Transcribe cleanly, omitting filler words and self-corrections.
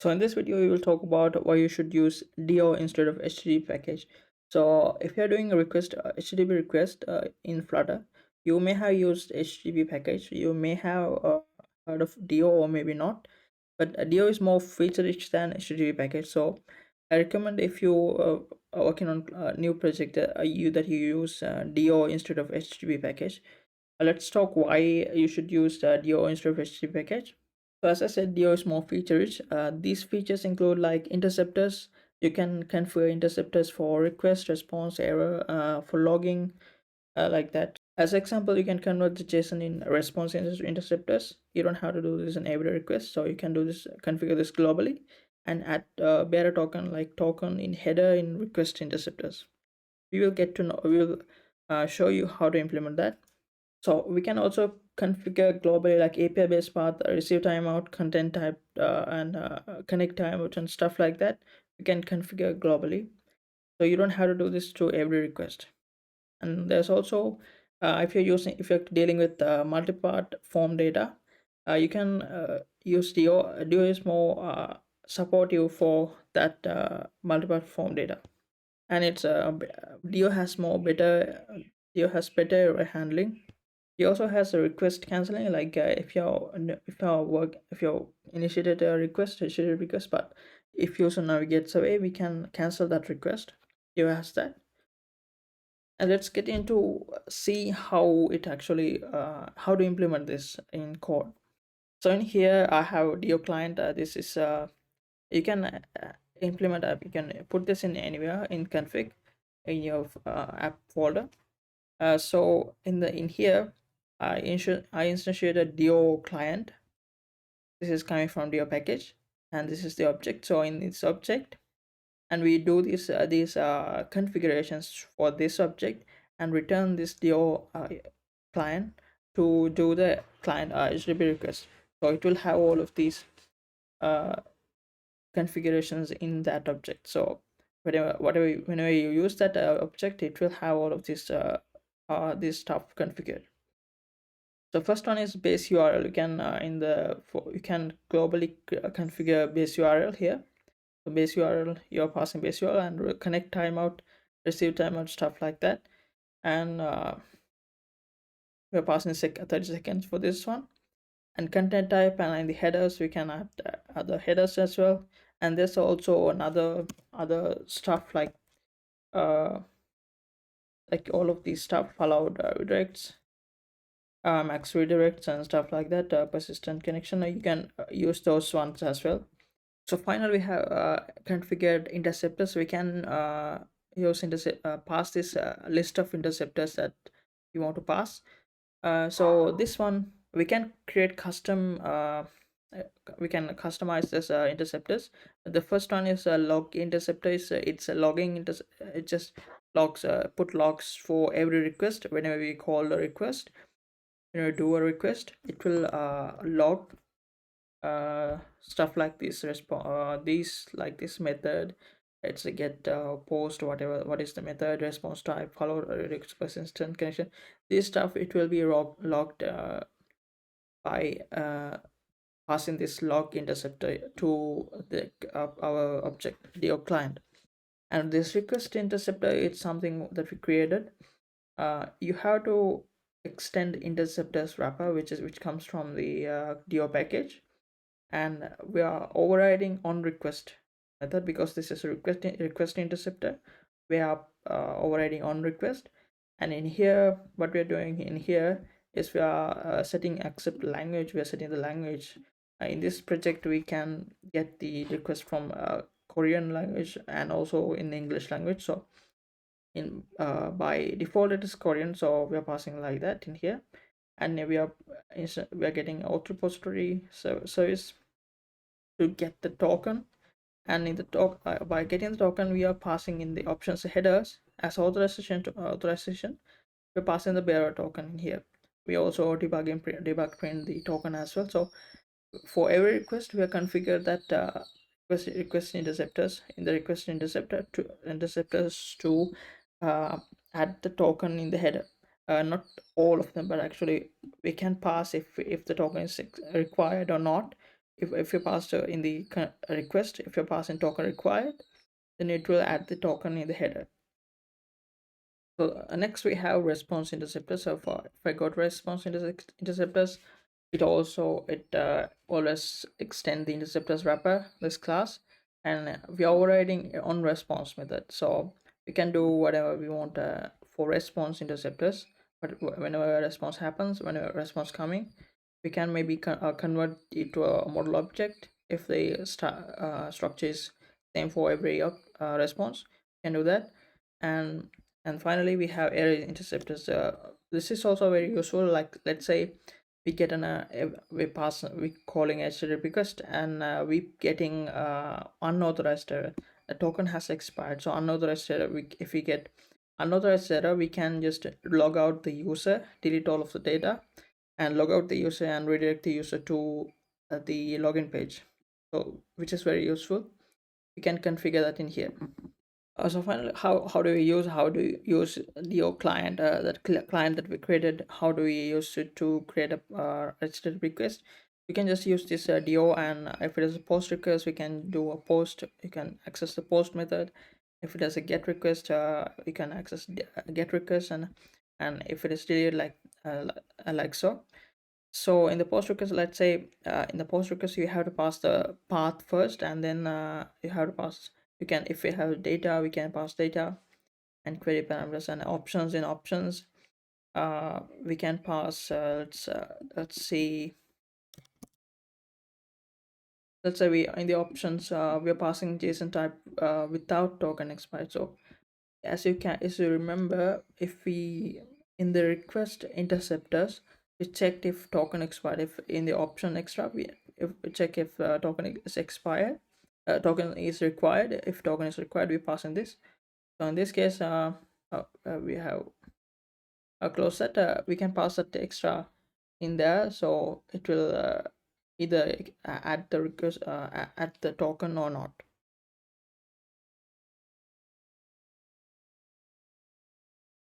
So in this video, we will talk about why you should use DO instead of HTTP package. So if you're doing a request, HTTP request in Flutter, you may have used HTTP package. You may have heard of DO or maybe not, but DO is more feature rich than HTTP package. So I recommend if you are working on a new project, you use DO instead of HTTP package. Let's talk why you should use DO instead of HTTP package. So as I said, DO is more feature rich. These features include like interceptors. You can configure interceptors for request, response, error, for logging, like that. As example, you can convert the JSON in response interceptors. You don't have to do this in every request, so you can do this, configure this globally, and add bearer token like token in header in request interceptors. We will get to know. We will show you how to implement that. So we can also configure globally like API based path, receive timeout, content type, and connect timeout and stuff like that. We can configure globally. So you don't have to do this to every request. And there's also, if you're dealing with multi-part form data, you can use DO. DO is more supportive for that multi-part form data, and it's DO has more better. DO has better handling. He also has a request canceling, like if you initiated a request, but if user navigates away, we can cancel that request. He has that, and let's get into see how it actually how to implement this in code. So in here, I have DO client. This is you can implement. You can put this in anywhere in config in your app folder. So in here, I instantiated DO client. This is coming from DO package, and this is the object. So in this object, and we do these configurations for this object and return this DO client to do the client HTTP request. So it will have all of these uh, configurations in that object. So whenever you use that object, it will have all of this stuff configured. So first one is base URL. You can you can globally configure base URL here. So base URL, you're passing base URL and connect timeout, receive timeout, stuff like that. And we're passing 30 seconds for this one. And content type, and in the headers we can add other headers as well. And there's also another other stuff like all of these stuff allowed redirects, max redirects and stuff like that, persistent connection. You can use those ones as well. So finally, we have configured interceptors. We can pass this list of interceptors that you want to pass. So this one we can create custom. We can customize this interceptors. The first one is a log interceptor. It's a logging it just logs put logs for every request. Whenever we call a request, do a request, it will log stuff like this these like this method. It's a get post, whatever, what is the method, response type, follow, persistent connection. This stuff, it will be logged by passing this log interceptor to the our object, the client. And this request interceptor, it's something that we created. You have to extend interceptors wrapper, which comes from the DO package, and we are overriding on request method because this is a request interceptor. We are overriding on request, and in here what we are doing in here is we are setting accept language. We are setting the language. In this project we can get the request from Korean language and also in English language. So in by default it is Korean, so we are passing like that in here. And we are getting auto repository service to get the token. And in the by getting the token, we are passing in the options headers as authorization to authorization. We're passing the bearer token in here. We also debug print the token as well. So for every request, we have configured that request interceptors in the request interceptors to add the token in the header. Not all of them, but actually we can pass if the token is required or not. if you pass in the request, if you pass in token required, then it will add the token in the header. So next we have response interceptors. So if I got response interceptors, it always extend the interceptors wrapper, this class, and we are overriding on response method. So we can do whatever we want for response interceptors, but whenever a response happens, whenever a response coming, we can maybe convert it to a model object if the structure is same for every response. We can do that. And and finally we have error interceptors. This is also very useful. Like, let's say we get we calling HTTP request, and we getting unauthorized error. A token has expired, so unauthorized error, if we get unauthorized error, we can just log out the user, delete all of the data, and log out the user and redirect the user to the login page, so which is very useful. We can configure that in here. So finally, how do you use your client, client that we created? How do we use it to create a registered request? We can just use this do, and if it is a post request, we can do a post. You can access the post method. If it is a get request, you can access get request, and if it is deleted, like so. So in the post request, let's say in the post request you have to pass the path first, and then you have to pass, you can, if we have data, we can pass data and query parameters and options. In options, we can pass let's see, let's say we in the options we are passing JSON type without token expired. So as you remember, if we in the request interceptors, we checked if token expired. If in the option extra, we check if token is expired, token is required. If token is required, we pass in this. So in this case, we have a close set. We can pass that extra in there, so it will either add the request, add the token or not.